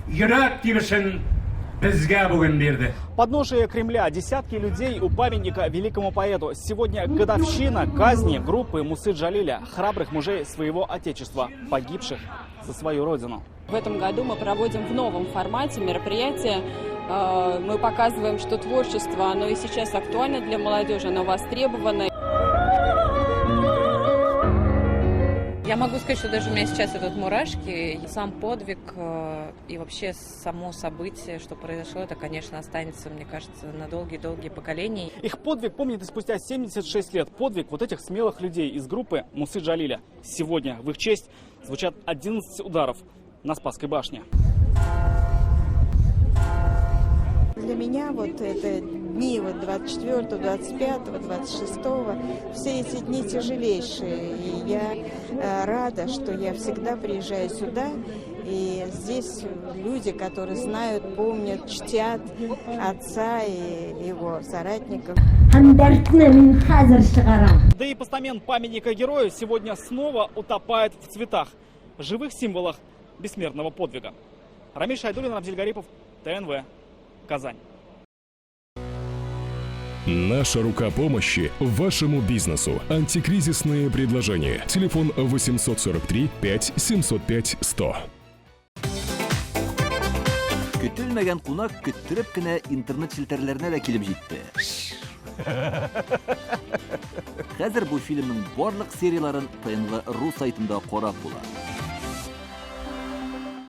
йөрәк тибешен безгә бүген бирде. Подножие Кремля. Десятки людей у памятника великому поэту. Сегодня годовщина казни группы Мусы Джалиля, храбрых мужей своего отечества, погибших за свою родину. В этом году мы проводим в новом формате мероприятие. Мы показываем, что творчество, оно и сейчас актуально для молодежи, оно востребовано. Я могу сказать, что даже у меня сейчас идут мурашки. Сам подвиг и вообще само событие, что произошло, это, конечно, останется, мне кажется, на долгие-долгие поколения. Их подвиг помнит и спустя 76 лет. Подвиг вот этих смелых людей из группы Мусы Джалиля. Сегодня в их честь звучат 11 ударов на Спасской башне. Для меня вот это дни 24, 25, 26, все эти дни тяжелейшие. И я рада, что я всегда приезжаю сюда. И здесь люди, которые знают, помнят, чтят отца и его соратников. Да и постамент памятника герою сегодня снова утопает в цветах, живых символах бессмертного подвига. Рамиль Шайдуллин, Рамзиль Гарипов, ТНВ, Казань. Наша рука помощи вашему бизнесу. Антикризисные предложения. Телефон 843 5 705 100. Көтелмәгән кунак көттөреп кенә интернет челтәрләренә дә килеп җитте. Хәзер бу фильмның барлык серияларын ТНВ.ру сайтында карап була.